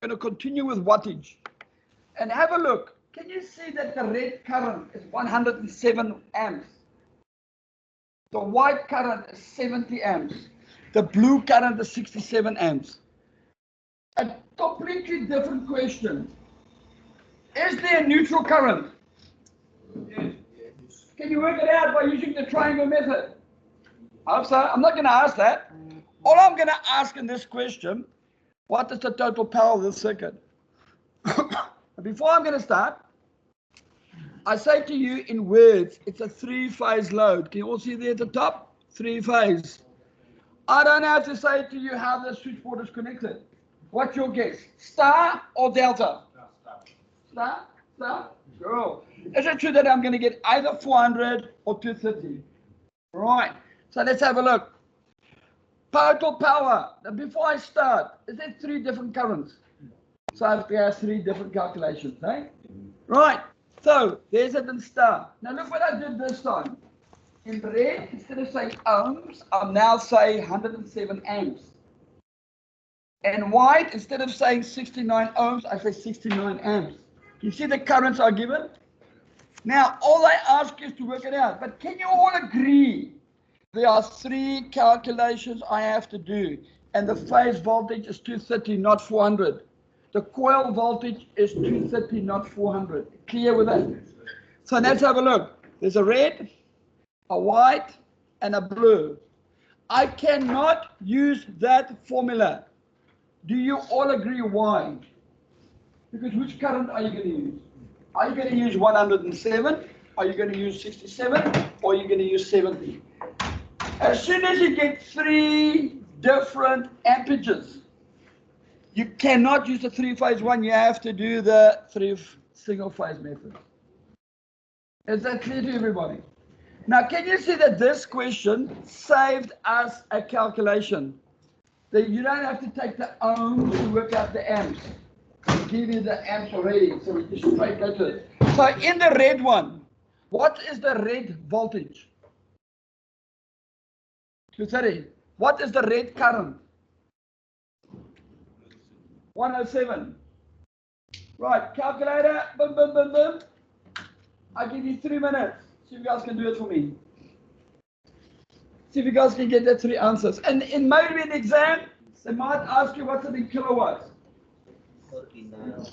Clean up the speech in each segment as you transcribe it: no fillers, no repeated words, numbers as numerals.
going to continue with wattage. And have a look. Can you see that the red current is 107 amps? The white current is 70 amps. The blue current is 67 amps. A completely different question. Is there a neutral current? Yes. Can you work it out by using the triangle method? I hope so. I'm not going to ask that. All I'm going to ask in this question, what is the total power of the circuit? Before I'm going to start, I say to you in words, it's a three-phase load. Can you all see there at the top? Three-phase. I don't have to say to you how the switchboard is connected. What's your guess? Star or delta? Star? Star? Girl. Is it true that I'm going to get either 400 or 230? Right. So let's have a look. Total power. Now before I start, is there three different currents? So I have to have three different calculations, eh? Right. So there's it in star. Now look what I did this time. In red, instead of saying ohms, I'm now saying 107 amps. And white, instead of saying 69 ohms, I say 69 amps. You see the currents are given? Now, all I ask you is to work it out. But can you all agree there are three calculations I have to do? And the phase voltage is 230, not 400. The coil voltage is 230, not 400. Clear with that? So let's have a look. There's a red, a white, and a blue. I cannot use that formula. Do you all agree why? Because which current are you going to use? Are you going to use 107? Are you going to use 67? Or are you going to use 70? As soon as you get three different amperages, you cannot use the three-phase one. You have to do the single-phase method. Is that clear to everybody? Now, can you see that this question saved us a calculation? That you don't have to take the ohms to work out the amps. We give you the amps already, so we just straight go to it. So in the red one, what is the red voltage? 230. What is the red current? 107. Right, calculator, boom, boom, boom, boom. I'll give you 3 minutes. See if you guys can do it for me. See if you guys can get that 3 answers. And in maybe an exam, they might ask you what's it in kilowatts. 39.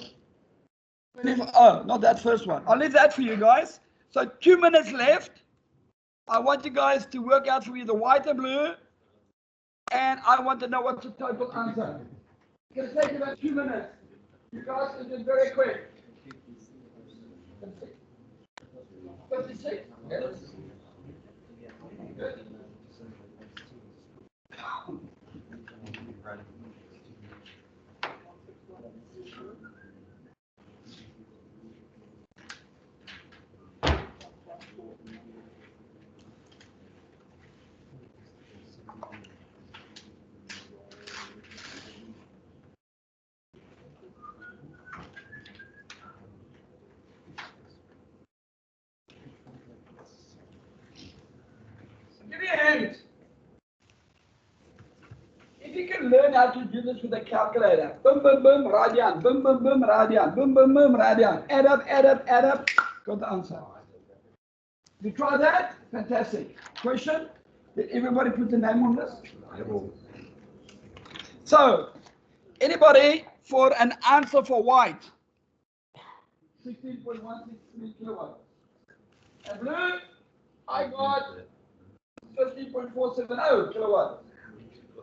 Oh, not that first one. I'll leave that for you guys. So 2 minutes left. I want you guys to work out for me the white and blue. And I want to know what's the total answer. It's going to take about 2 minutes. You guys can do it very quick. 56? Yes. Good. Give me a hand. If you can learn how to do this with a calculator, boom, boom, boom, radian, boom, boom, boom, radian, boom, boom, boom, radian, add up, add up, add up, got the answer. You try that? Fantastic. Question? Did everybody put the name on this? So, anybody for an answer for white? 16.163 kilowatts. And blue, I got 15.470 kilowatts.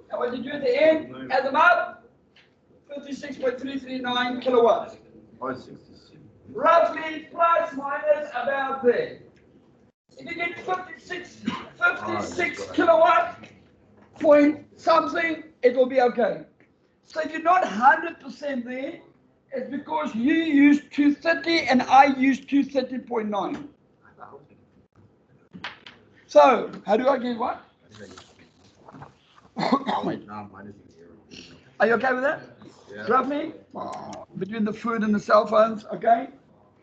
And what you do at the end, add them up, 56.339 kilowatts. Roughly plus minus about there. If you get 56 kilowatt point something, it will be okay. So if you're not 100% there, it's because you used 230 and I used 230.9. So, how do I get what? Are you okay with that? Yeah. Roughly? Oh, between the food and the cell phones, okay?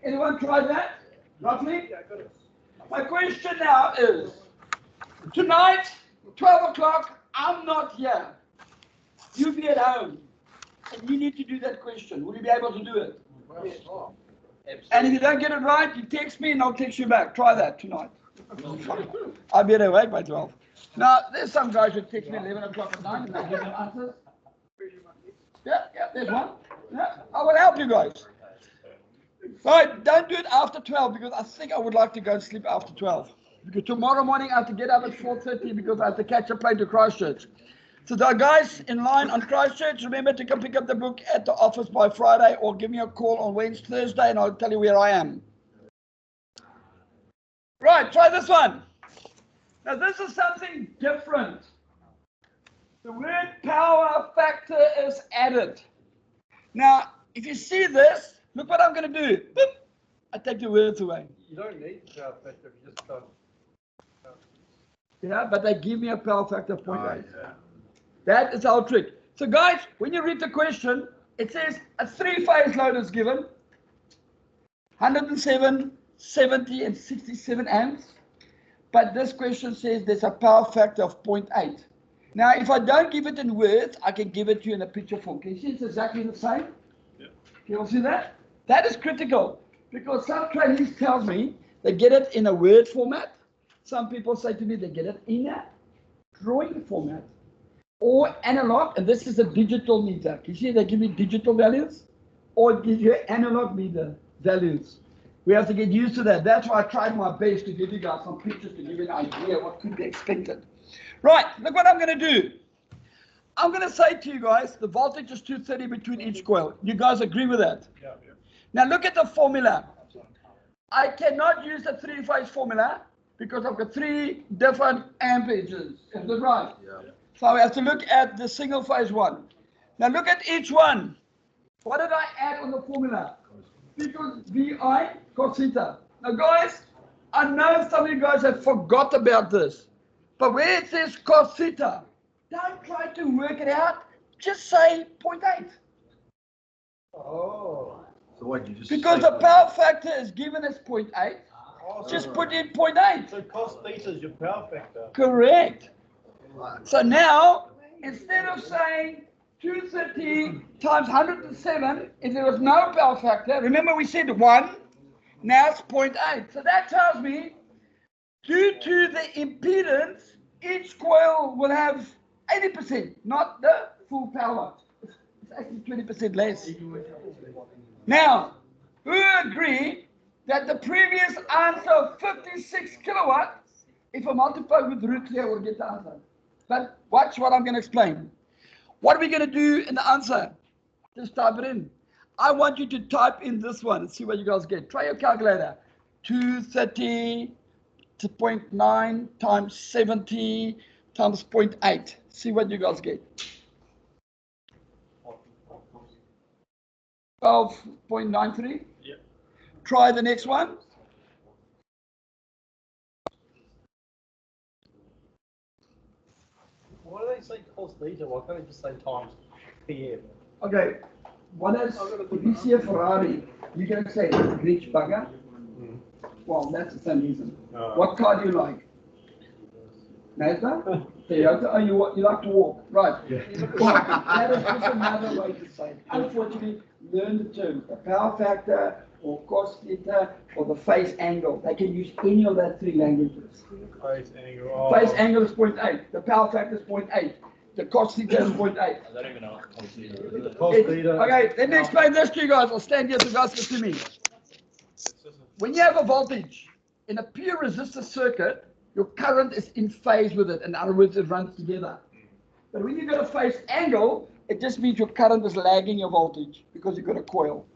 Anyone try that? Roughly? Yeah, got it. My question now is, tonight, 12 o'clock, I'm not here. You be at home. and you need to do that question. Will you be able to do it? Yes. And if you don't get it right, you text me and I'll text you back. Try that tonight. I'll be awake by 12. Now, there's some guys who text me 11 o'clock at night and they give them answers. Yeah, there's one. Yeah, I will help you guys. Right, don't do it after 12 because I think I would like to go and sleep after 12. Because tomorrow morning I have to get up at 4:30 because I have to catch a plane to Christchurch. So the guys in line on Christchurch, remember to come pick up the book at the office by Friday or give me a call on Thursday and I'll tell you where I am. Right, try this one. Now this is something different. The word power factor is added. Now, if you see this, look what I'm going to do. Boop, I take the words away. You don't need power factor, you just can't. Yeah, but they give me a power factor of 0.8. Yeah. That is our trick. So guys, when you read the question, it says a 3-phase load is given. 107, 70, and 67 amps. But this question says there's a power factor of 0.8. Now, if I don't give it in words, I can give it to you in a picture form. Can you see it's exactly the same? Yeah. Can you all see that? That is critical because some trainees tell me they get it in a word format. Some people say to me they get it in a drawing format or analog, and this is a digital meter. Can you see they give me digital values or it gives you analog meter values. We have to get used to that. That's why I tried my best to give you guys some pictures to give you an idea what could be expected. Right, look what I'm going to do. I'm going to say to you guys, the voltage is 230 between each coil. You guys agree with that? Yeah. Now look at the formula. I cannot use the 3-phase formula because I've got 3 different amperages. Is that right? Yeah. So I have to look at the single phase one. Now look at each one. What did I add on the formula? Because VI cos theta. Now guys, I know some of you guys have forgot about this. But where it says cos theta, don't try to work it out. Just say 0.8. Oh. So what, you just because the power factor is given as 0.8. Just put in 0.8. So cos theta is your power factor. Correct. So now, instead of saying 230 times 107, if there was no power factor, remember we said 1, now it's 0.8. So that tells me, due to the impedance, each coil will have 80%, not the full power. It's actually 20% less. Now, who agree that the previous answer of 56 kilowatts, if I multiply with root 3, I will get the answer. But watch what I'm going to explain. What are we going to do in the answer? Just type it in. I want you to type in this one and see what you guys get. Try your calculator. 230 to 0.9 times 70 times 0.8. See what you guys get. 12.93. Yeah. Try the next one. Why do they say cos theta? Why can't they just say times PM? Okay. What is, if you see a Ferrari, you're going to say rich bugger. Well, that's the same reason. What car do you like? Mazda? Toyota? Oh, you like to walk? Right. Yeah. Well, that is just another way to say it. Unfortunately, learn the terms. The power factor, or cos theta, or the phase angle. They can use any of that 3 languages. Phase angle. Oh. Phase angle is 0.8. The power factor is 0.8. The cos theta is 0.8. I don't even know what cos theta is. Cos theta. Okay, let me explain this to you guys. I'll stand here so you guys can see me. When you have a voltage in a pure resistor circuit, your current is in phase with it. In other words, it runs together. But when you've got a phase angle, it just means your current is lagging your voltage because you've got a coil.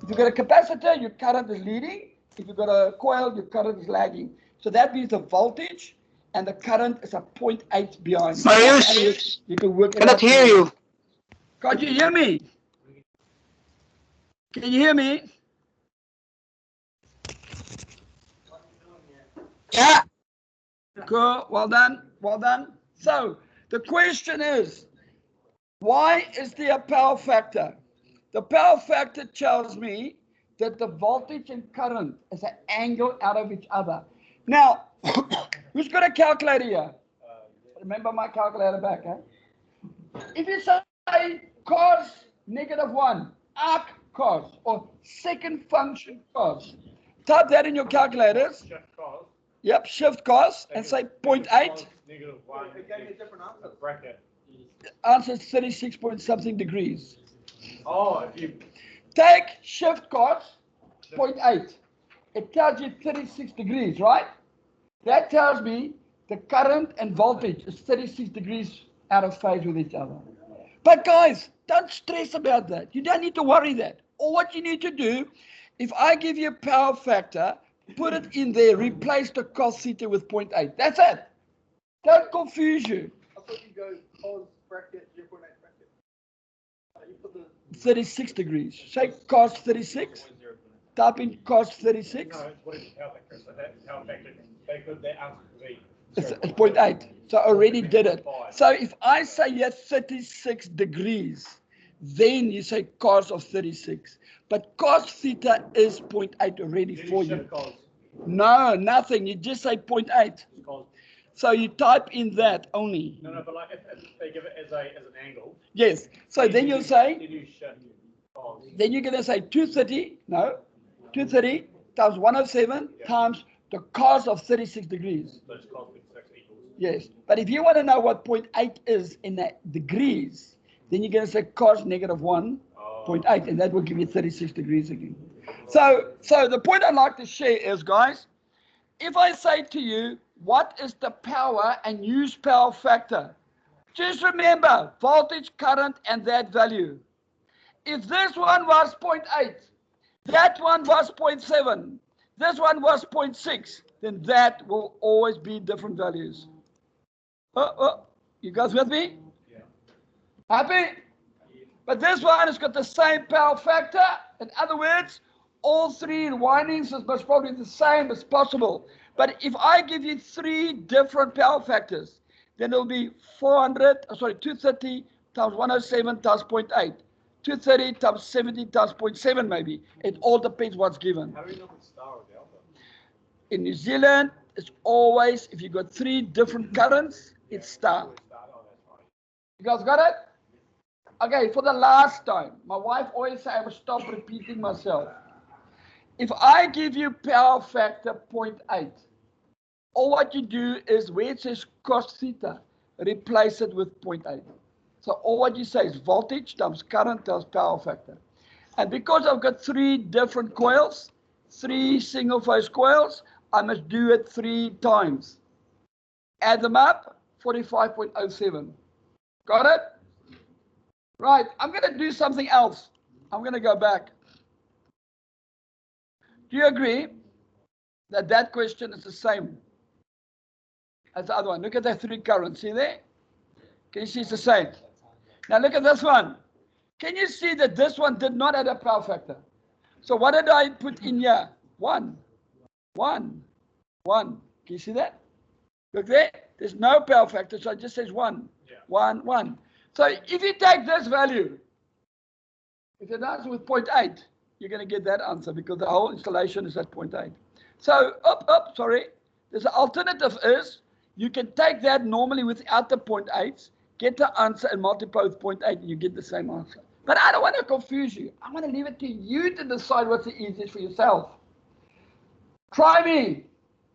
If you've got a capacitor, your current is leading. If you've got a coil, your current is lagging. So that means the voltage and the current is a 0.8 behind. Marius, you can work it cannot out. hear you. Can't you hear me? Can you hear me? Yeah. Cool. Well done. Well done. So the question is, why is there a power factor? The power factor tells me that the voltage and current is an angle out of each other. Now, who's got a calculator here? Remember my calculator back, huh? If you say cos -1, arc cos, or second function cos. Type that in your calculators. Shift cos. Yep, shift cos and say 0.8. -1. It gave me a different answer. Bracket. Answer is 36 point something degrees. Oh, if you. Take shift cos 0.8. It tells you 36 degrees, right? That tells me the current and voltage is 36 degrees out of phase with each other. But guys, don't stress about that. You don't need to worry that. All what you need to do, if I give you a power factor, put it in there, replace the cos theta with 0.8. That's it. Don't confuse you. I thought you go cos bracket 0.8 bracket. You put the 36 degrees. Say cos 36. Type in cos 36. No, what is the power factor? So that power factor, they could, their answer could be. It's 0.8. So I already did it. So if I say here 36 degrees, then you say cos of 36. But cos theta is 0.8 already for you. No, nothing. You just say 0.8. So you type in that only. No, but like if they give it as an angle. Yes. So then you'll say, Then you shift cos. then you're going to say 230, no, 230 times 107 times the cos of 36 degrees. So it's cos 6 equals. Yes. But if you want to know what 0.8 is in that degrees, then you're going to say cos -1.8, and that will give you 36 degrees again. So the point I'd like to share is, guys, if I say to you, what is the power and use power factor? Just remember voltage, current, and that value. If this one was 0.8, that one was 0.7, this one was 0.6, then that will always be different values. You guys with me? Yeah. Happy? But this one has got the same power factor. In other words, all three windings is most probably the same as possible. But if I give you three different power factors, then it'll be 230 times 107 times 0.8. 230 times 70 times 0.7 maybe. It all depends what's given. How do you know if it's star or delta? In New Zealand, it's always, if you've got three different currents, it's star. You guys got it? Okay, for the last time, my wife always says I will stop repeating myself. If I give you power factor 0.8, all what you do is where it says cos theta, replace it with 0.8. So all what you say is voltage times current times power factor. And because I've got three different coils, three single phase coils, I must do it 3 times. Add them up, 45.07. Got it? Right, I'm going to do something else. I'm going to go back. Do you agree that that question is the same as the other one? Look at the three currents. See there? Can you see it's the same? Now look at this one. Can you see that this one did not have a power factor? So what did I put in here? 1, 1, 1. Can you see that? Look there. There's no power factor, so it just says 1, 1, 1. So if you take this value, if you answer with 0.8, you're going to get that answer because the whole installation is at 0.8. So, sorry. There's an alternative is you can take that normally without the 0.8, get the answer and multiply with 0.8 and you get the same answer. But I don't want to confuse you. I want to leave it to you to decide what's the easiest for yourself. Try me.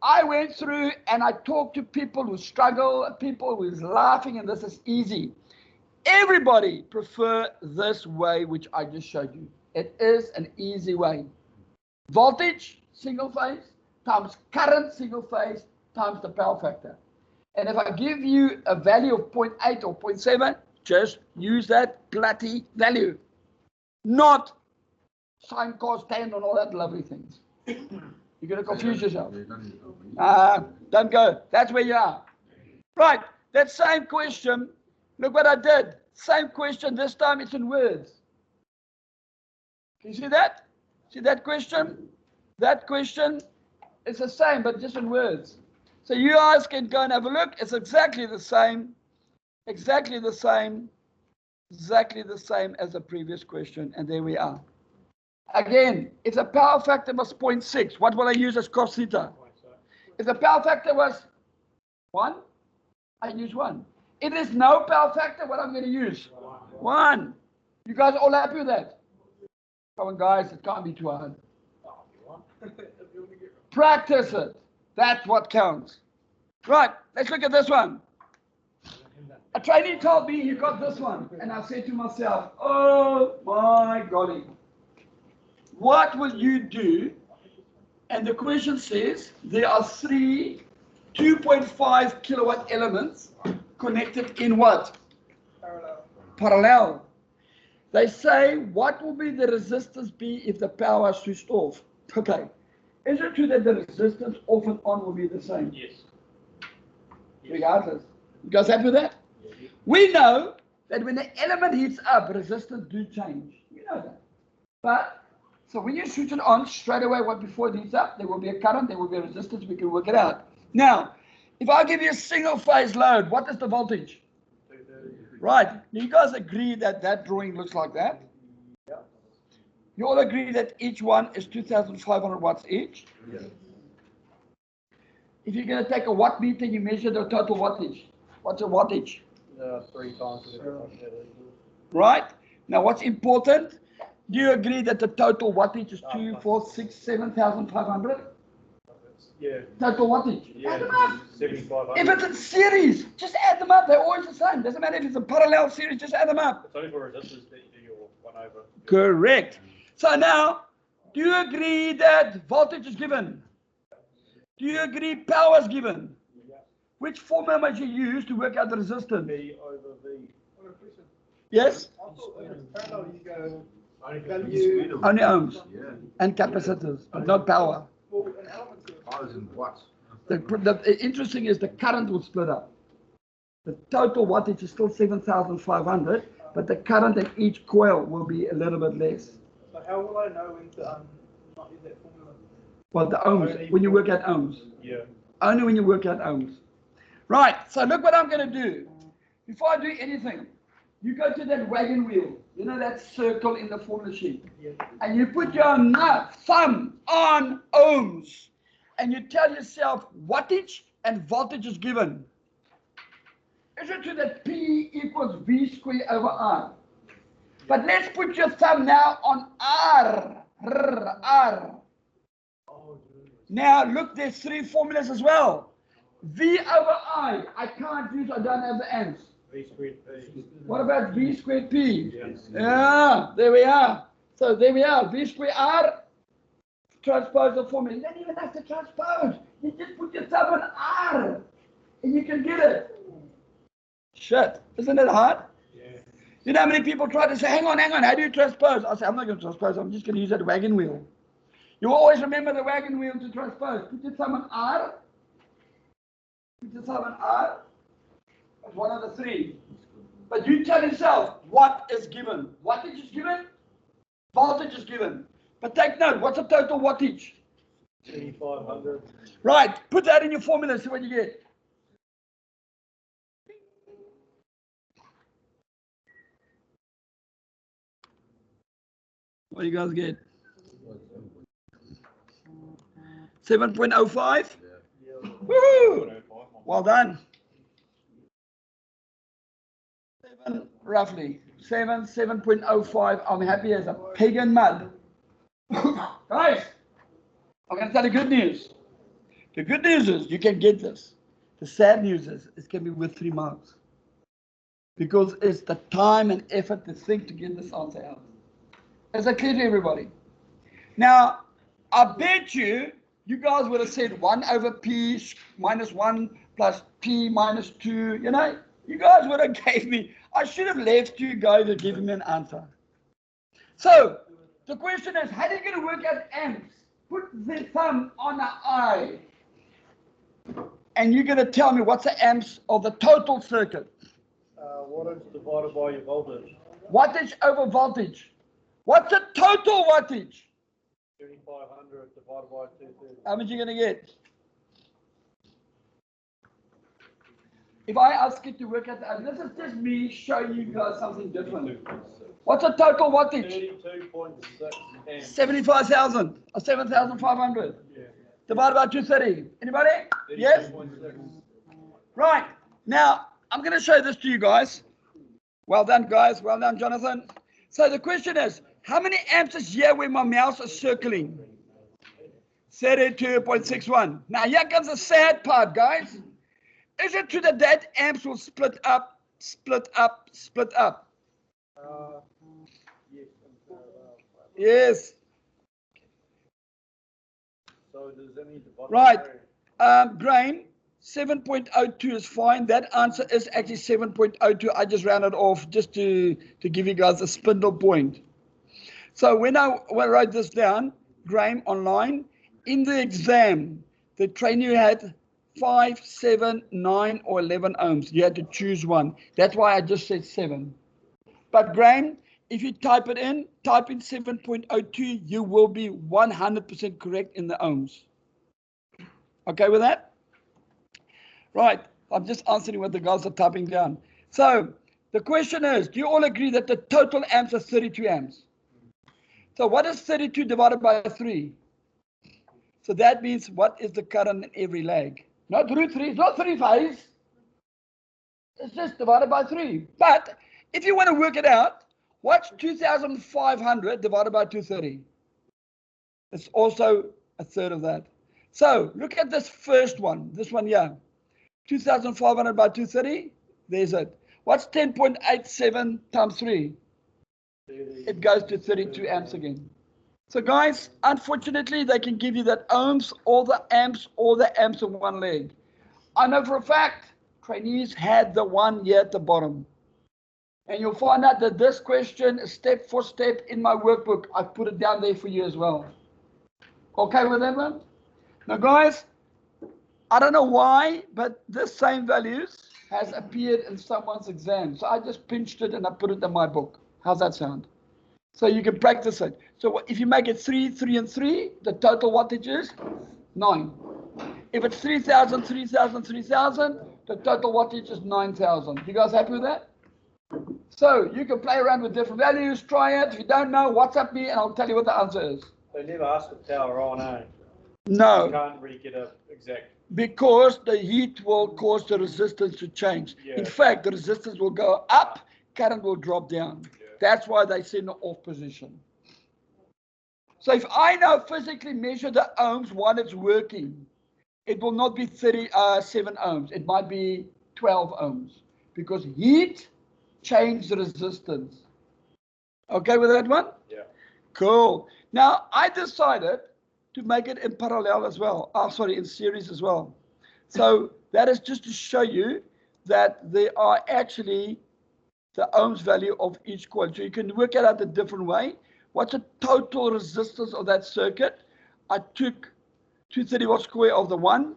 I went through and I talked to people who struggle, people who is laughing, and this is easy. Everybody prefer this way, which I just showed you. It is an easy way. Voltage, single phase, times current, single phase, times the power factor. And if I give you a value of 0.8 or 0.7, just use that bloody value. Not sine, cos, tan, and all that lovely things. You're going to confuse yourself. Don't go. That's where you are. Right. That same question. Look what I did. Same question. This time it's in words. Can you see that? See that question? That question is the same, but just in words. So you guys can go and have a look. It's exactly the same. Exactly the same. Exactly the same as the previous question. And there we are. Again, if the power factor was 0.6, what will I use as cos theta? If the power factor was 1, I use 1. If there's no power factor, what I'm going to use? 1. You guys all happy with that? Come on, guys, it can't be too hard. Practice it. That's what counts. Right, let's look at this one. A trainee told me he got this one, and I said to myself, oh my golly, what will you do? And the question says there are three 2.5 kilowatt elements connected in what? Parallel. They say, what will be the resistance be if the power is switched off? Okay. Is it true that the resistance off and on will be the same? Yes. Regardless. You guys happy with that? We know that when the element heats up, resistance do change. You know that. But, so when you switch it on, straight away, what before it heats up, there will be a current, there will be a resistance, we can work it out. Now, if I give you a single phase load, what is the voltage? Right. Do you guys agree that that drawing looks like that? Yeah. You all agree that each one is 2,500 watts each? Yeah. If you're going to take a watt meter, you measure the total wattage. What's a wattage? 3 times whatever. Right? Now, what's important? Do you agree that the total wattage is 2, 4, 6, 7,500? Yeah. Total wattage. Yeah. Add them up. 7,500. If it's in series, just add them up. They're always the same. Doesn't matter if it's a parallel series, just add them up. It's only for resistors that you do your 1 over. Correct. So now, do you agree that voltage is given? Do you agree power is given? Yeah. Which formula must you use to work out the resistance? V over V. Yes? I thought if it's parallel, you go Only value. Only ohms Yeah. and capacitors, but not power. Well, an element to it. 1,000 watts. The interesting is the current will split up. The total wattage is still 7,500, but the current in each coil will be a little bit less. So how will I know when to not use that formula? Well, the ohms, when you work out ohms. Yeah. Only when you work out ohms. Right, so look what I'm going to do. Before I do anything, you go to that wagon wheel, you know that circle in the formula sheet, Yeah. and you put your thumb on ohms, and you tell yourself wattage and voltage is given. Is it true that P equals V squared over R? But let's put your thumb now on R. R. Now look, there's 3 formulas as well. V over I can't use, I don't have the amps. V squared P. What about V squared P? Yes. Yeah, there we are. So there we are, V squared R, transpose the formula. You don't even have to transpose. You just put your thumb on R, and you can get it. Shit, isn't it hard? Yeah. You know how many people try to say, hang on, how do you transpose? I say, I'm not going to transpose, I'm just going to use that wagon wheel. You always remember the wagon wheel to transpose. Put your thumb on R. Put your thumb on R. That's one of the 3. But you tell yourself what is given. Wattage is given. Voltage is given. But take note, what's the total wattage? 3,500. Right, put that in your formula, see what you get. What do you guys get? 7.05? Yeah. Woohoo! Well done. 7, roughly. 7.05. I'm happy as a pig in mud. Guys, I'm going to tell you good news. The good news is you can get this. The sad news is it can be worth 3 marks. Because it's the time and effort to think to get this answer out. Is that clear to everybody? Now, I bet you guys would have said 1 over P minus 1 plus P minus 2. You know, you guys would have gave me, I should have left you guys to give me an answer. So, the question is, how are you going to work out amps? Put the thumb on the I. And you're going to tell me what's the amps of the total circuit. Wattage divided by your voltage. Wattage over voltage. What's the total wattage? 7,500 divided by 230. How much are you going to get? If I ask you to work out, this is just me showing you guys something different. What's the total wattage? 32.6 amps. 75,000 or 7,500 Yeah. divided by 230. Anybody? Yes? 32.6. Right. Now, I'm going to show this to you guys. Well done, guys. Well done, Jonathan. So the question is, how many amps is here where my mouse is circling? 32.61. Now here comes the sad part, guys. Is it true that that amps will split up, split up, split up? Yes. Yes. So does that mean the bottom? Right. Graham, 7.02 is fine. That answer is actually 7.02. I just rounded off just to give you guys a spindle point. So when I wrote this down, Graham, online, in the exam, the trainer had 5, 7, 9, or 11 ohms. You had to choose one. That's why I just said 7. But Graham, if you type in 7.02, you will be 100% correct in the ohms. Okay with that? Right. I'm just answering what the guys are typing down. So the question is, do you all agree that the total amps are 32 amps? So what is 32 divided by 3? So that means what is the current in every leg? Not root 3, it's not 3 phase. It's just divided by 3. But if you want to work it out, what's 2,500 divided by 230? It's also a third of that. So look at this first one, this one here. 2,500 by 230, there's it. What's 10.87 times 3? It goes to 32 amps again. So guys, unfortunately, they can give you that ohms, all the amps in one leg. I know for a fact, trainees had the one here at the bottom. And you'll find out that this question is step for step in my workbook. I've put it down there for you as well. Okay with that one? Now guys, I don't know why, but this same values has appeared in someone's exam. So I just pinched it and I put it in my book. How's that sound? So you can practice it. So if you make it 3, 3, and 3, the total wattage is 9. If it's 3,000, 3,000, 3,000, the total wattage is 9,000. You guys happy with that? So you can play around with different values, try it. If you don't know, WhatsApp me and I'll tell you what the answer is. They never asked the power on, eh? No. You can't really get an exact. Because the heat will cause the resistance to change. Yeah. In fact, the resistance will go up, current will drop down. Yeah. That's why they say in the off position. So if I now physically measure the ohms while it's working, it will not be 37 ohms. It might be 12 ohms because heat changed the resistance. Okay with that one? Yeah. Cool. Now I decided to make it in parallel as well. In series as well. So that is just to show you that there are actually the ohms value of each coil. So you can work it out a different way. What's the total resistance of that circuit? I took 230 volts square of the 1,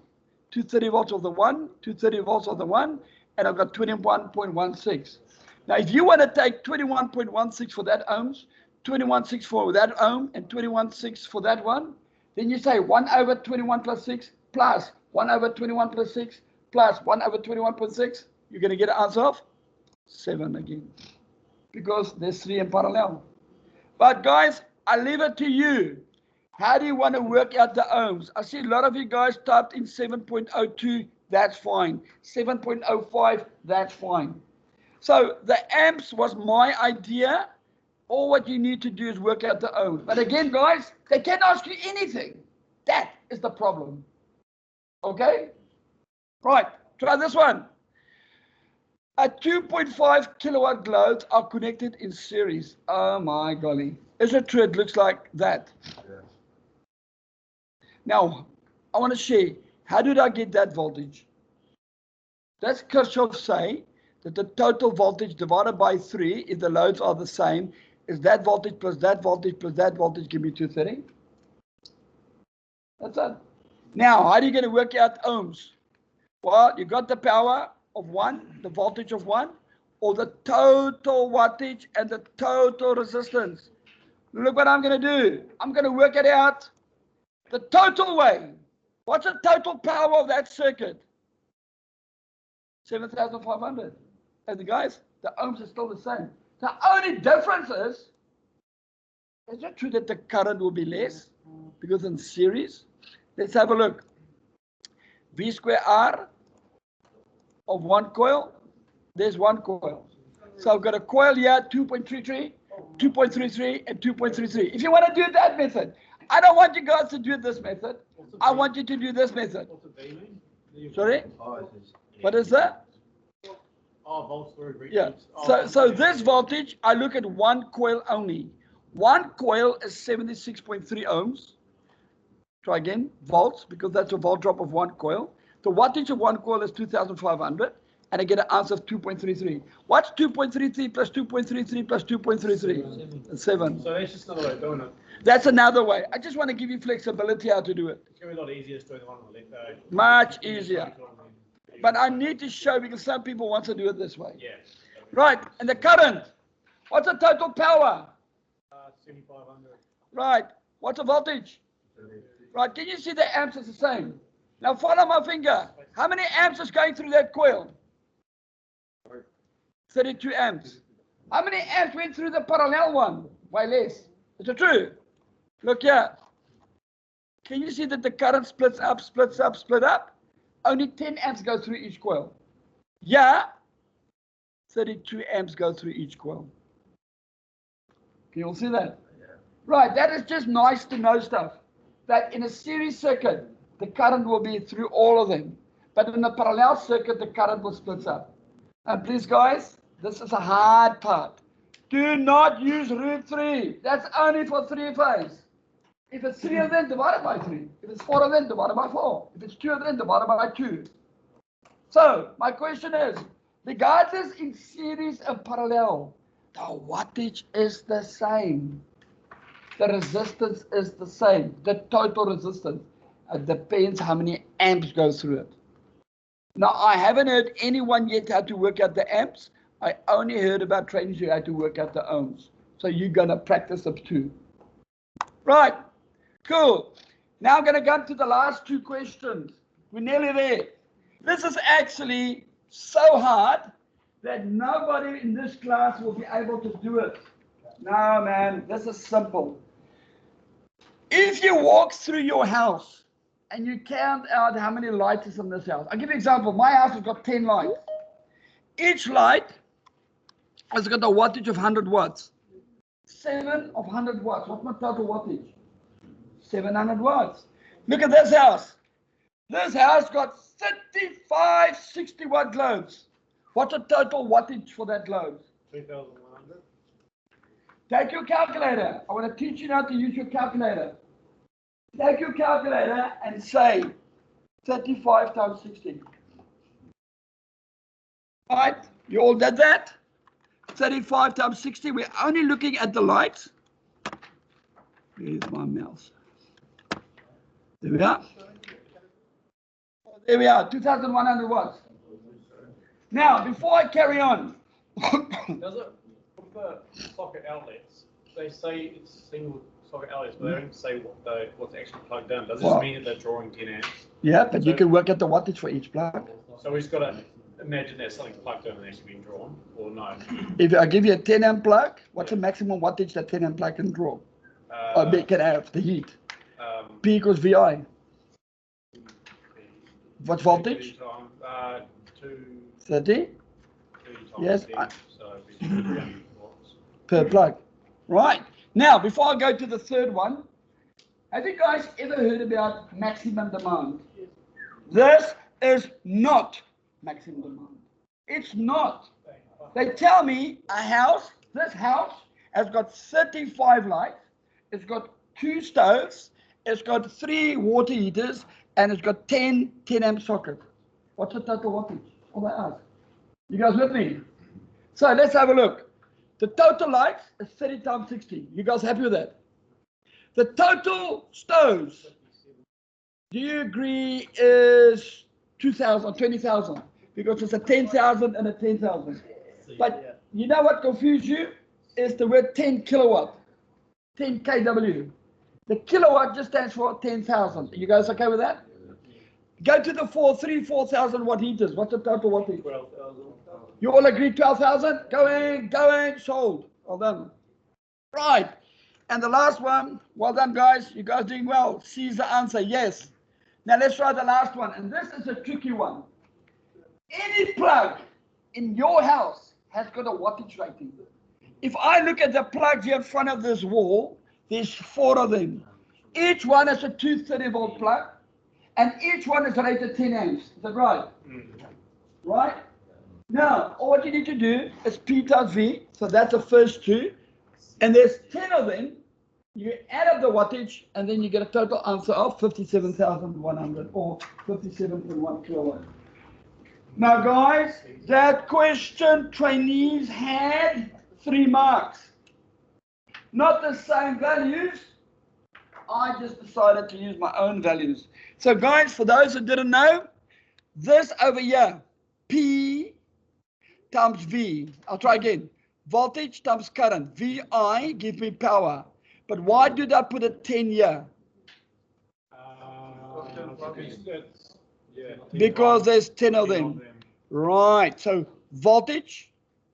230 volts of the 1, 230 volts of the 1, and I've got 21.16. Now, if you want to take 21.16 for that ohms, 21.6 for that ohm, and 21.6 for that one, then you say 1 over 21 plus 6 plus 1 over 21 plus 6 plus 1 over 21.6. You're going to get an answer of 7 again because there's 3 in parallel. But guys, I leave it to you. How do you want to work out the ohms? I see a lot of you guys typed in 7.02. That's fine. 7.05. That's fine. So the amps was my idea. All what you need to do is work out the ohms. But again, guys, they can't ask you anything. That is the problem. Okay? Right. Try this one. A 2.5 kilowatt loads are connected in series. Oh my golly. Is it true it looks like that? Yeah. Now, I want to share, how did I get that voltage? Does Kirchhoff say that the total voltage divided by 3, if the loads are the same, is that voltage plus that voltage plus that voltage give me 230? That's it. Now, how are you going to work out ohms? Well, you got the power of 1, the voltage of 1, or the total wattage and the total resistance. Look what I'm going to do. I'm going to work it out the total way. What's the total power of that circuit? 7,500. And the guys, the ohms are still the same. The only difference is it true that the current will be less because in series? Let's have a look. V square R of one coil, there's one coil. So I've got a coil here, 2.33, 2.33 and 2.33. If you want to do that method, I don't want you guys to do this method. I want you to do this method. What's the V mean? Sorry? Oh, it is. What is that? Oh, volts through reach. Yeah. Oh, So this voltage, I look at one coil only. One coil is 76.3 ohms. Try again, volts, because that's a volt drop of one coil. The wattage of one coil is 2,500, and I get an answer of 2.33. What's 2.33 plus 2.33 plus 2.33? 7. So that's just another way of doing it. That's another way. I just want to give you flexibility how to do it. It's going to be a lot easier just doing the one on the left, though. Much easier. But I need to show because some people want to do it this way. Yeah. Right, and the current. What's the total power? 7,500. Right, what's the voltage? Right, can you see the amps is the same? Now follow my finger. How many amps is going through that coil? 32 amps. How many amps went through the parallel one? Way less. Is it true? Look here. Can you see that the current splits up, splits up, split up? Only 10 amps go through each coil. Yeah, 32 amps go through each coil. Can you all see that? Right, that is just nice to know stuff. That in a series circuit, the current will be through all of them. But in a parallel circuit, the current will split up. And please, guys, this is a hard part. Do not use √3. That's only for 3-phase. If it's 3 of them, divided by 3. If it's 4 of them, divided by 4. If it's 2 of them, divided by 2. So, my question is, regardless in series and parallel, the wattage is the same. The resistance is the same. The total resistance. It depends how many amps go through it. Now, I haven't heard anyone yet how to work out the amps. I only heard about training you how to work out the ohms. So you're going to practice up too. Right. Cool. Now I'm going to go to the last two questions. We're nearly there. This is actually so hard that nobody in this class will be able to do it. No, man, this is simple. If you walk through your house and you count out how many lights is in this house. I'll give you an example. My house has got 10 lights. Each light has got a wattage of 100 watts. 7 of 100 watts. What's my total wattage? 700 watts. Look at this house. This house got 35 60-watt globes. What's the total wattage for that globe? 3,100. Take your calculator. I want to teach you how to use your calculator. Take your calculator and say 35 times 60. All right, you all did that? 35 times 60. We're only looking at the lights. Where's my mouse? There we are. There we are, 2,100 watts. Now, before I carry on. Does it, with the socket outlets, they say it's single socket outlets, but they don't say what's actually plugged in. Does this mean that they're drawing 10 amps? Yeah, but you can work out the wattage for each plug. So we've just got to imagine there's something plugged in and actually being drawn, or no? If I give you a 10 amp plug, what's the maximum wattage that 10 amp plug can draw? Or can have the heat? P equals VI. What voltage? 30? Yes. So it'd be 300 watts. Per plug. Right. Now, before I go to the third one, have you guys ever heard about maximum demand? This is not maximum demand. It's not. They tell me this house has got 35 lights, it's got 2 stoves, it's got 3 water heaters, and it's got 10 amp sockets. What's the total wattage? All that ask. You guys with me? So let's have a look. The total lights is 30 times 60. You guys happy with that? The total stoves, do you agree, is 2,000 or 20,000? Because it's a 10,000 and a 10,000. But you know what confused you? Is the word 10 kilowatt, 10 kW. The kilowatt just stands for 10,000. You guys okay with that? Go to the 4,000 watt heaters. What's the total wattage? 12,000. You all agree 12,000? Going, sold. Well done. Right. And the last one, well done, guys. You guys doing well. C is the answer, yes. Now let's try the last one. And this is a tricky one. Any plug in your house has got a wattage rating. if I look at the plugs here in front of this wall, there's 4 of them. Each one is a 230 volt plug, and each one is rated 10 amps. Is that right? Right? Now, all what you need to do is P times V, so that's the first 2, and there's 10 of them. You add up the wattage, and then you get a total answer of 57,100 or 57.1 kilowatt. Now, guys, that question trainees had 3 marks. Not the same values. I just decided to use my own values. So, guys, for those who didn't know, this over here, P times V. I'll try again. Voltage times current. VI give me power. But why did I put a 10 here? Because there's 10 of them. Right. So voltage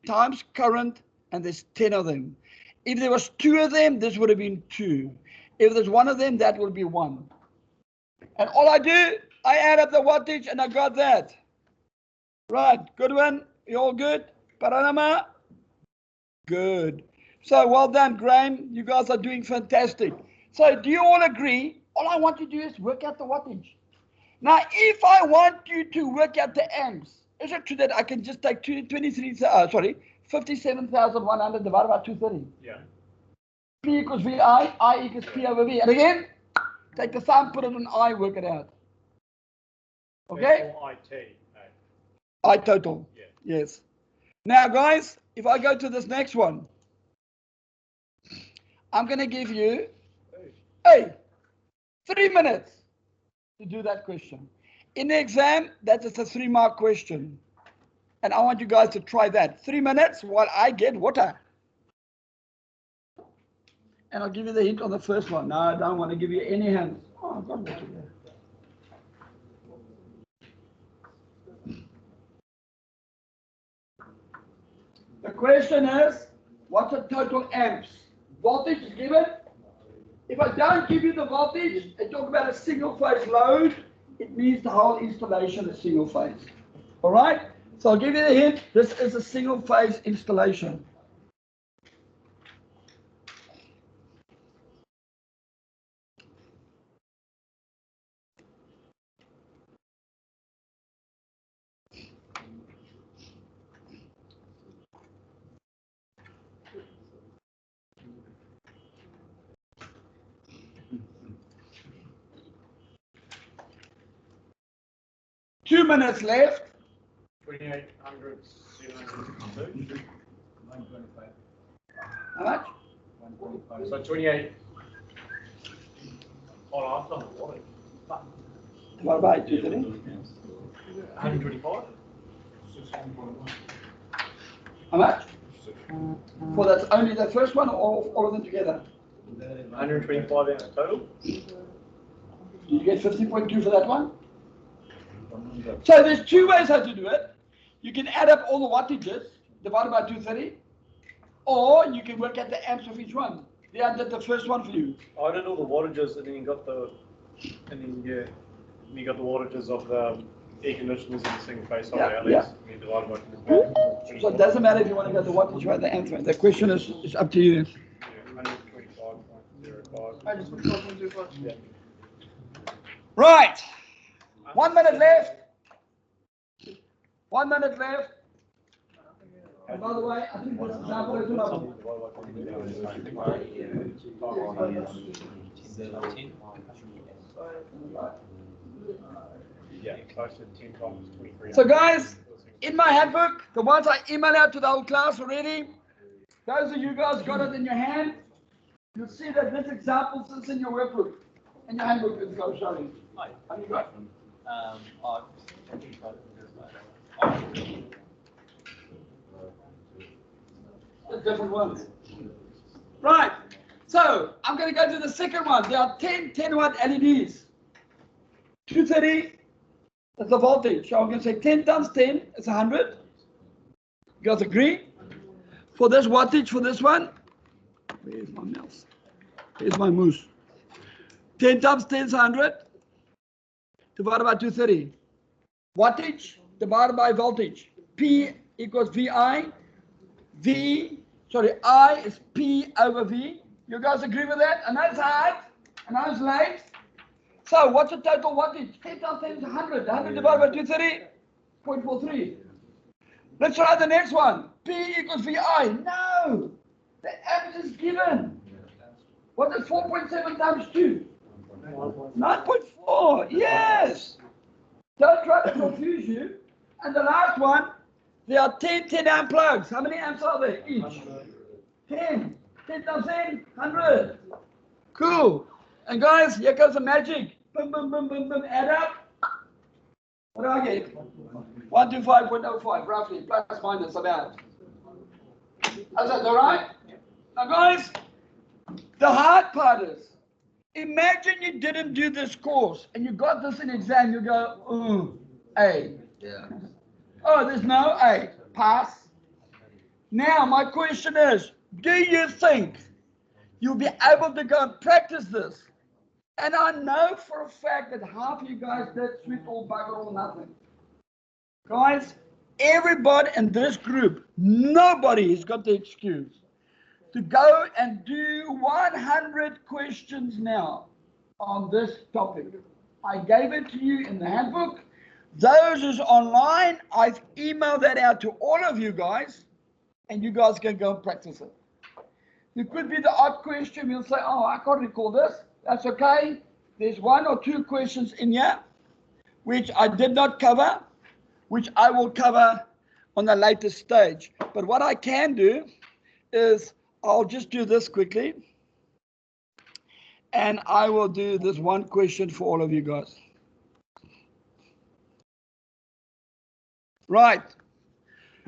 times current, and there's 10 of them. If there was 2 of them, this would have been 2. If there's 1 of them, that would be 1. And all I do, I add up the wattage, and I got that. Right. Good one. You all good? Paranama? Good. So well done, Graham. You guys are doing fantastic. So do you all agree? All I want you to do is work out the wattage. Now, if I want you to work out the amps, is it true that I can just take 57,100 divided by 230? Yeah. P equals VI, I equals P over V. And again, take the sum, put it in I, work it out. Okay? IT. I total. Yeah. Yes. Now, guys, if I go to this next one, I'm going to give you 3 minutes to do that question. In the exam, that is a 3-mark question. And I want you guys to try that. 3 minutes while I get water. And I'll give you the hint on the first one. No, I don't want to give you any hints. Oh, I've got water there. The question is, what's the total amps? Voltage is given. If I don't give you the voltage and talk about a single phase load, it means the whole installation is single phase. All right? So I'll give you the hint. This is a single phase installation. Two minutes left. 2,800, 752. How much? So 28. Oh, I've done a lot. What about 230? 125. How much? For that's only the first one, or all of them together? 125 amps total. Did you get 50.2 for that one? So there's 2 ways how to do it. You can add up all the wattages divided by 230, or you can work out the amps of each one. Yeah, I did the first one for you. I did all the wattages, and then you got the, you got the wattages of the air conditioners in the single phase solar outlets. Yeah. And you divide by So it doesn't matter if you want to go the wattage or the amps. The question is up to you. 125.05. I just put 12.25. Yeah. Right. 1 minute left. 1 minute left. And by the way, I think this example is another. Yeah, close to 10 times 23. So guys, in my handbook, the ones I emailed out to the whole class already, those of you guys got it in your hand. You'll see that this example is in your workbook. In your handbook, it's going to show you. How you got? The different ones. Right. So I'm going to go to the second one. There are 10 watt LEDs. 230 is the voltage. So I'm going to say 10 times 10 is 100. You guys agree? For this wattage, for this one, where's my mouse? Here's my mouse. 10 times 10 is 100. Divided by 230. Wattage divided by voltage. P equals VI. V Sorry, I is P over V. You guys agree with that? And that's hard. And that's late. So what's the total wattage? 10,000 times 100. 100 divided by 230.43. Let's try the next one. P equals VI. No. The amps is given. What is 4.7 times 2? 9.4. Yes. Don't try to confuse you. And the last one, there are 10 amp plugs. How many amps are there each? 10. 10,000, 100. Cool. And guys, here comes the magic. Boom, boom, boom, boom, boom. Add up. What do I get? 125.05, roughly, plus minus about. Is that all right? Now, guys, the hard part is, imagine you didn't do this course and you got this in exam, you go, ooh, A. Yeah. Oh, there's no A. Pass. Now, my question is, do you think you'll be able to go and practice this? And I know for a fact that half of you guys did sweet all bugger all nothing. Guys, everybody in this group, nobody has got the excuse to go and do 100 questions now on this topic. I gave it to you in the handbook. Those who's online, I've emailed that out to all of you guys, and you guys can go and practice it. It could be the odd question. You'll say, oh, I can't recall this. That's okay. There's 1 or 2 questions in here which I did not cover, which I will cover on a later stage. But what I can do is I'll just do this quickly, and I will do this one question for all of you guys. Right.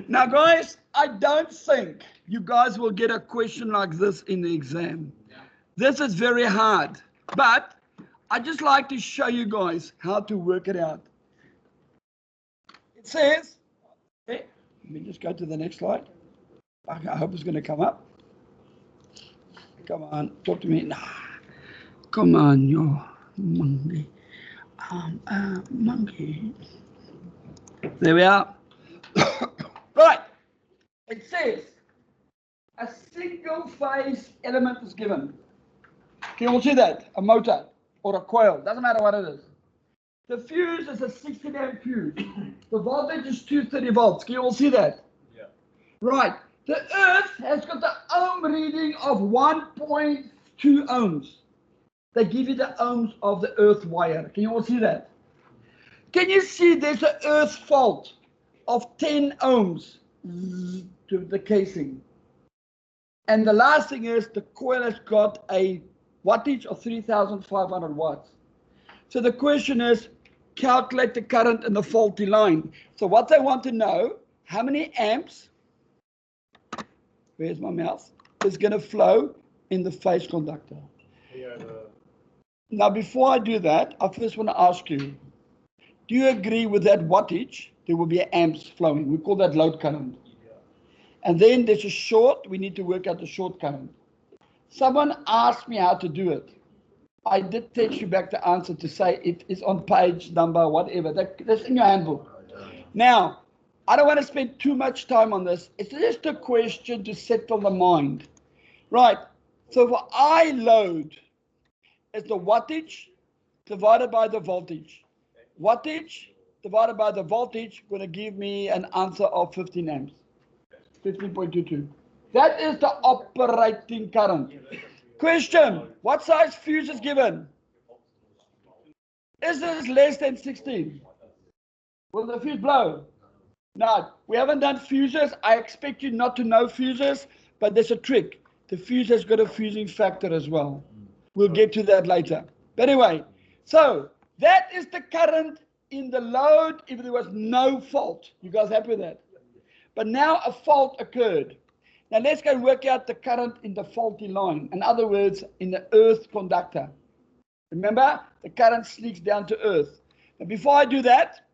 Now, guys, I don't think you guys will get a question like this in the exam. This is very hard, but I just like to show you guys how to work it out. It says, okay, let me just go to the next slide. I hope it's going to come up. Come on, talk to me. Nah. Come on, you monkey. Monkey. There we are. Right. It says a single phase element is given. Can you all see that? A motor or a coil, doesn't matter what it is. The fuse is a 16 amp fuse. The voltage is 230 volts. Can you all see that? Yeah. Right. The earth has got the ohm reading of 1.2 ohms. They give you the ohms of the earth wire. Can you all see that? Can you see there's an earth fault of 10 ohms to the casing? And the last thing is the coil has got a wattage of 3,500 watts. So the question is, calculate the current in the faulty line. So what they want to know, how many amps, where's my mouse, is going to flow in the phase conductor. Now, before I do that, I first want to ask you, do you agree with that wattage? There will be amps flowing. We call that load current. And then there's a short. We need to work out the short current. Someone asked me how to do it. I did text you back the answer to say it is on page number, whatever. That's in your handbook. Now, I don't want to spend too much time on this. It's just a question to settle the mind. Right. So for I load, it's the wattage divided by the voltage. Wattage divided by the voltage going to give me an answer of 15 amps. 15.22. That is the operating current. Question, what size fuse is given? Is this less than 16? Will the fuse blow? No, we haven't done fuses. I expect you not to know fuses, but there's a trick. The fuse has got a fusing factor as well. We'll get to that later. But anyway, so that is the current in the load if there was no fault. You guys happy with that? But now a fault occurred. Now let's go and work out the current in the faulty line. In other words, in the earth conductor. Remember, the current leaks down to earth. Now before I do that,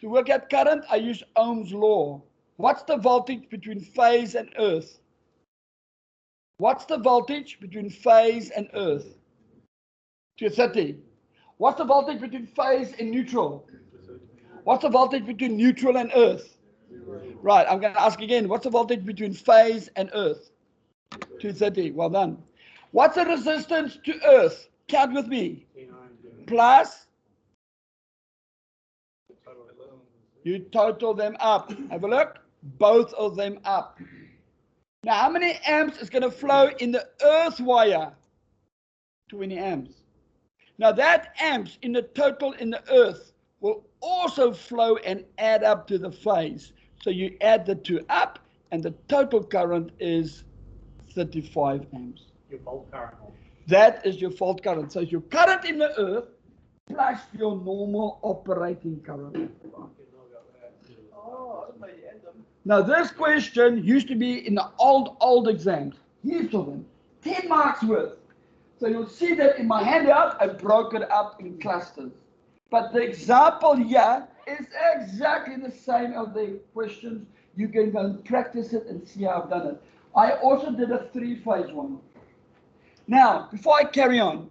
to work out current, I use Ohm's law. What's the voltage between phase and earth? What's the voltage between phase and earth? 230. What's the voltage between phase and neutral? What's the voltage between neutral and earth? Right, I'm going to ask again, what's the voltage between phase and earth? 230. Well done. What's the resistance to Earth? Count with me. Plus, you total them up. Have a look. Both of them up. Now, how many amps is going to flow in the earth wire? 20 amps. Now, that amps in the total in the earth will also flow and add up to the phase. So you add the two up, and the total current is 35 amps. Your fault current. That is your fault current. So it's your current in the earth plus your normal operating current. Oh, I don't know you end them. Now, this question used to be in the old exams. Here's to them. 10 marks worth. So you'll see that in my handout, I broke it up in clusters. But the example here is exactly the same as the questions. You can go and practice it and see how I've done it. I also did a 3-phase one. Now, before I carry on,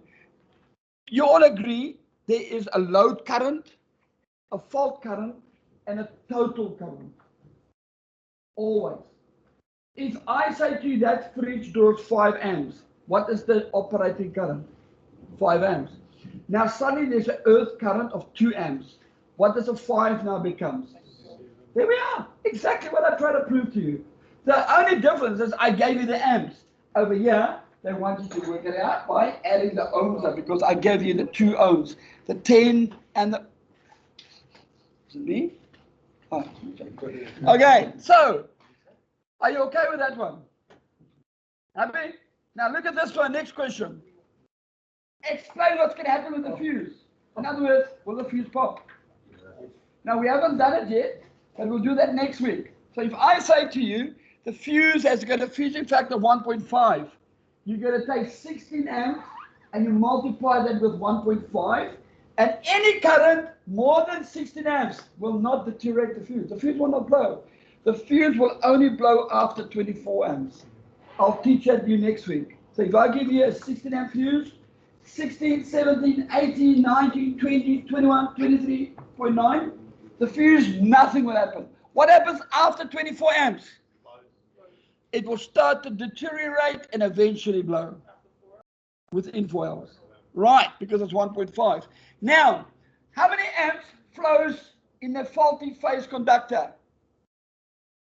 you all agree there is a load current, a fault current, and a total current. Always. If I say to you that fridge draws 5 amps, what is the operating current? 5 amps. Now suddenly there's an earth current of 2 amps. What does a 5 now become? There we are. Exactly what I try to prove to you. The only difference is I gave you the amps. Over here, they want you to work it out by adding the ohms up, because I gave you the 2 ohms, the 10 and the... Is it me? Oh. Okay, so are you okay with that one? Happy? Now look at this one, next question. Explain what's going to happen with the fuse. In other words, will the fuse pop? Now we haven't done it yet, but we'll do that next week. So if I say to you, the fuse has got a fusing factor of 1.5, you're going to take 16 amps and you multiply that with 1.5, and any current more than 16 amps will not deteriorate the fuse. The fuse will not blow. The fuse will only blow after 24 amps. I'll teach that to you next week. So if I give you a 16 amp fuse, 16, 17, 18, 19, 20, 21, 23.9, the fuse, nothing will happen. What happens after 24 amps? It will start to deteriorate and eventually blow within 4 hours. Right, because it's 1.5. Now, how many amps flows in the faulty phase conductor?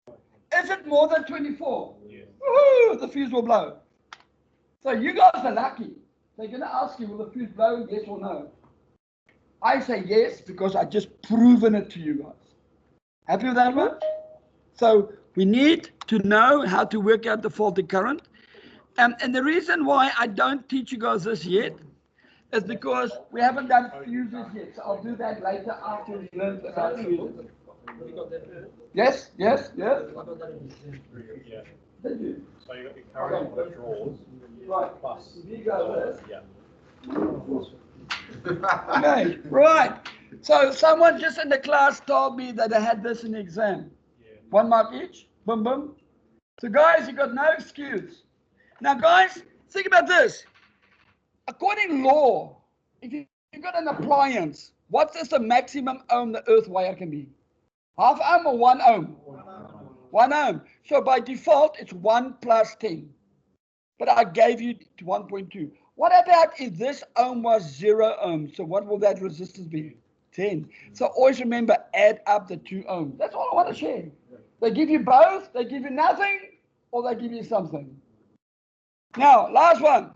Is it more than 24? Yes. Woohoo, the fuse will blow. So you guys are lucky. They're going to ask you, will the fuse blow, yes or no? I say yes, because I just proven it to you guys. Happy with that one? So we need to know how to work out the faulty current. And the reason why I don't teach you guys this yet is because we haven't done fuses yet. So I'll do that later after we've learned about fuses. Yes, yes, yes. Yeah. Did you? So you got your current on the draws. Right. Plus. If you go this. Yeah. Okay, right. So someone just in the class told me that I had this in the exam. Yeah. 1 mark each. Boom, boom. So guys, you got no excuse. Now guys, think about this. According to law, if you've got an appliance, what is the maximum ohm the earth wire can be? Half ohm or 1 ohm? 1 ohm. So by default, it's 1 plus 10. But I gave you 1.2. What about if this ohm was 0 ohm? So what will that resistance be? 10. So always remember, add up the 2 ohms. That's all I want to share. They give you both, they give you nothing, or they give you something. Now, last one.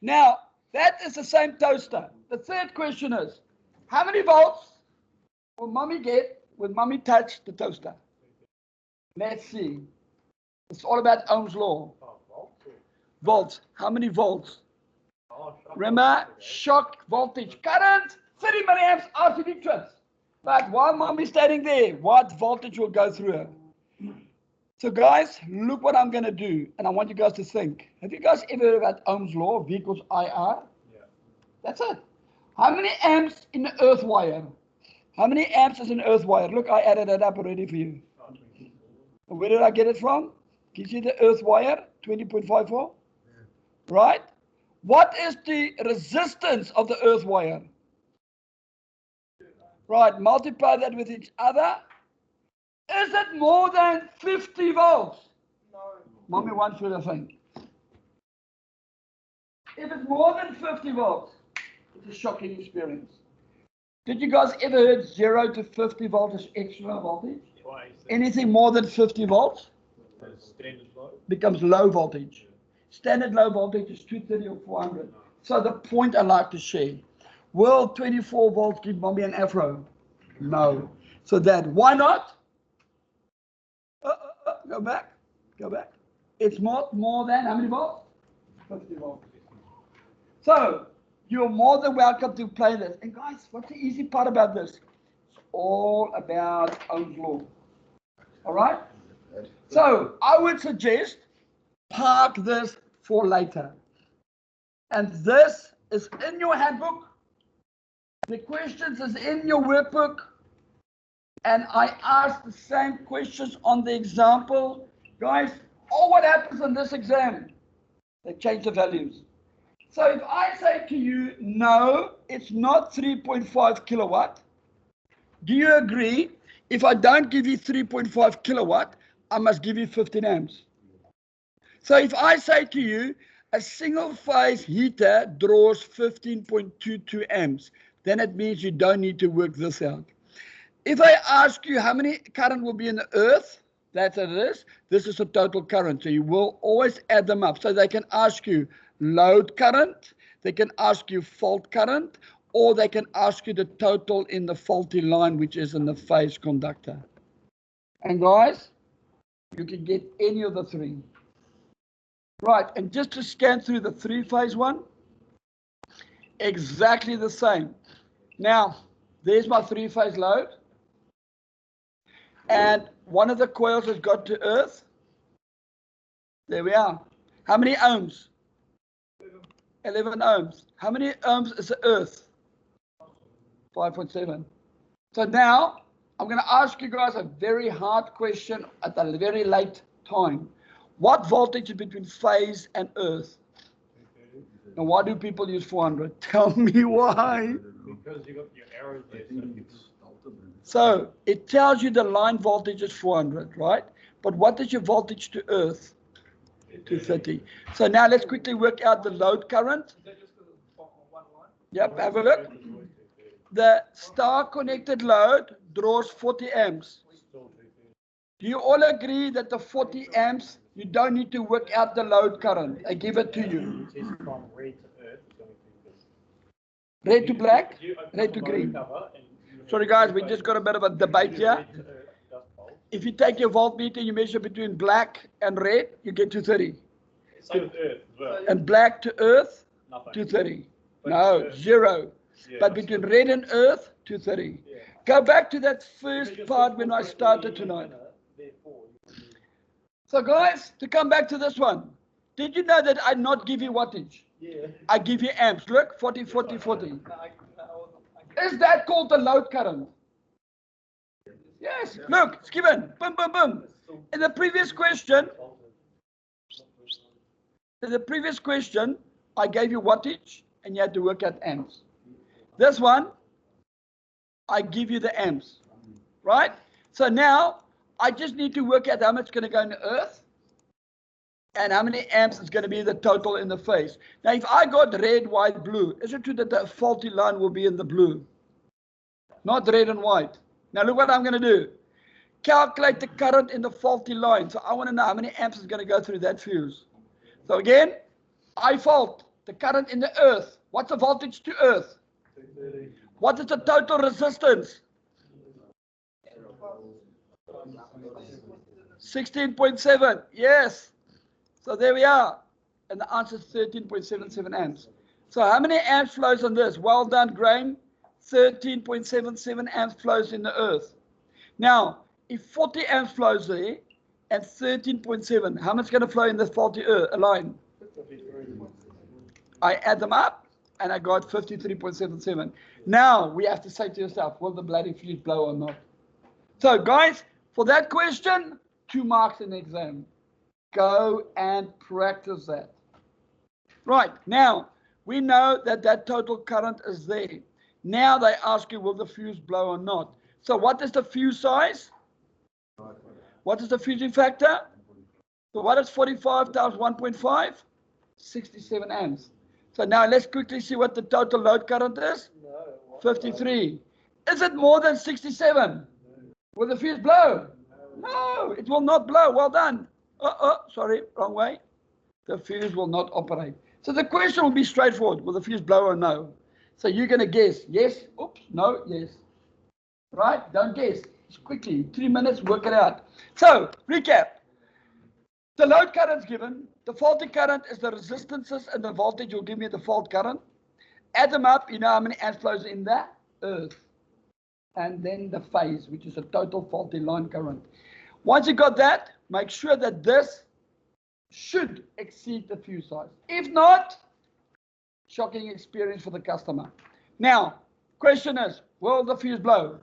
Now, that is the same toaster. The third question is, how many volts will mommy get when mommy touch the toaster? Let's see. It's all about Ohm's law. Volts. How many volts? Remember, shock voltage. Current, 30 milliamps RCD trips. But while mommy's standing there, what voltage will go through her? So guys, look what I'm going to do. And I want you guys to think. Have you guys ever heard about Ohm's law? V equals IR? Yeah. That's it. How many amps in the earth wire? How many amps is an earth wire? Look, I added it up already for you. Where did I get it from? Can you see the earth wire? 20.54? Yeah. Right? What is the resistance of the earth wire? Right, multiply that with each other. Is it more than 50 volts? No. Mommy wants you to think. If it's more than 50 volts, it's a shocking experience. Did you guys ever heard 0 to 50 volts is extra voltage? Anything more than 50 volts becomes low voltage. Standard low voltage is 230 or 400. So the point I like to share. Will 24 volts give mommy an afro? No. So that, why not? Go back. Go back. It's more than how many volts? 50 volts. So you're more than welcome to play this. And guys, what's the easy part about this? It's all about Ohm's law. All right? So I would suggest park this for later. And this is in your handbook. The questions is in your workbook. And I asked the same questions on the example. Guys, all what happens in this exam, they change the values. So if I say to you, no, it's not 3.5 kilowatt, do you agree? If I don't give you 3.5 kilowatt, I must give you 15 amps. So if I say to you, a single phase heater draws 15.22 amps, then it means you don't need to work this out. If I ask you how many current will be in the earth, that's what it is. This is the total current. So you will always add them up. So they can ask you load current, they can ask you fault current, or they can ask you the total in the faulty line, which is in the phase conductor. And guys, you can get any of the three. Right, and just to scan through the three-phase one, exactly the same. Now, there's my three-phase load. And one of the coils has got to earth. There we are. How many ohms? 11 ohms. How many ohms is the earth? 5.7. So now, I'm going to ask you guys a very hard question at a very late time. What voltage is between phase and earth? And why do people use 400? Tell me why. Because you got your arrows there. So it tells you the line voltage is 400, right? But what is your voltage to earth? 230. So now let's quickly work out the load current. Yep, have a look. The star connected load draws 40 amps. Do you all agree that the 40 amps, you don't need to work out the load current? I give it to you. Red to black, red to green. Sorry guys, we just got a bit of a debate here. If you take your voltmeter, you measure between black and red, you get 230. Same with earth as well. And black to earth, Nothing. 230. No, 0. Yeah, but between red and earth, 230. Yeah. Go back to that first part when I started tonight. So guys, to come back to this one, did you know that I not give you wattage? Yeah. I give you amps. Look, 40, 40, 40. Is that called the load current? Yes, look, it's given. Boom, boom, boom. In the previous question, I gave you wattage and you had to work out amps. This one, I give you the amps, right? So now, I just need to work out how much is going to go in the earth and how many amps is going to be the total in the phase. Now, if I got red, white, blue, is it true that the faulty line will be in the blue? Not red and white. Now, look what I'm going to do. Calculate the current in the faulty line. So I want to know how many amps is going to go through that fuse. So again, I fault the current in the earth. What's the voltage to earth? What is the total resistance? 16.7. Yes. So there we are. And the answer is 13.77 amps. So how many amps flows on this? Well done, Graham. 13.77 amps flows in the earth. Now, if 40 amps flows there and 13.7, how much is going to flow in the faulty line? I add them up and I got 53.77. Now we have to say to yourself, will the bloody fuse blow or not? So guys, for that question, 2 marks in the exam. Go and practice that. Right, now we know that that total current is there. Now they ask you, will the fuse blow or not? So what is the fuse size? What is the fusing factor? So what is 45 times 1.5? 67 amps. So now let's quickly see what the total load current is. 53. Is it more than 67? Will the fuse blow? No, it will not blow. Well done. Sorry, wrong way. The fuse will not operate. So the question will be straightforward. Will the fuse blow or no? So you're going to guess. Yes. Oops. No. Yes. Right? Don't guess. Just quickly. 3 minutes. Work it out. So recap. The load current is given. The faulty current is the resistances and the voltage will give me the fault current. Add them up. You know how many amps flows in the earth. And then the phase, which is a total faulty line current. Once you got that, make sure that this should exceed the fuse size. If not, shocking experience for the customer. Now, question is, will the fuse blow?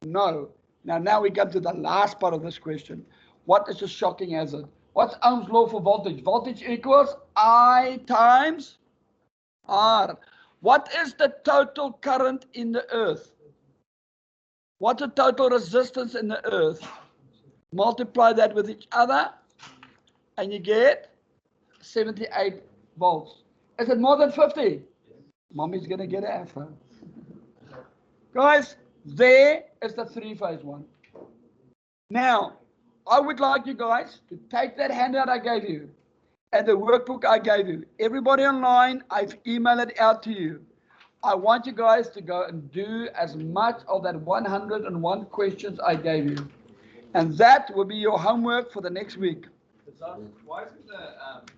No. Now we come to the last part of this question. What is a shocking hazard? What's Ohm's law for voltage? Voltage equals I times R. What is the total current in the earth? What's the total resistance in the earth? Multiply that with each other, and you get 78 volts. Is it more than 50? Mommy's going to get an F. Guys, there is the three-phase one. Now, I would like you guys to take that handout I gave you and the workbook I gave you. Everybody online, I've emailed it out to you. I want you guys to go and do as much of that 101 questions I gave you. And that will be your homework for the next week. Why isn't the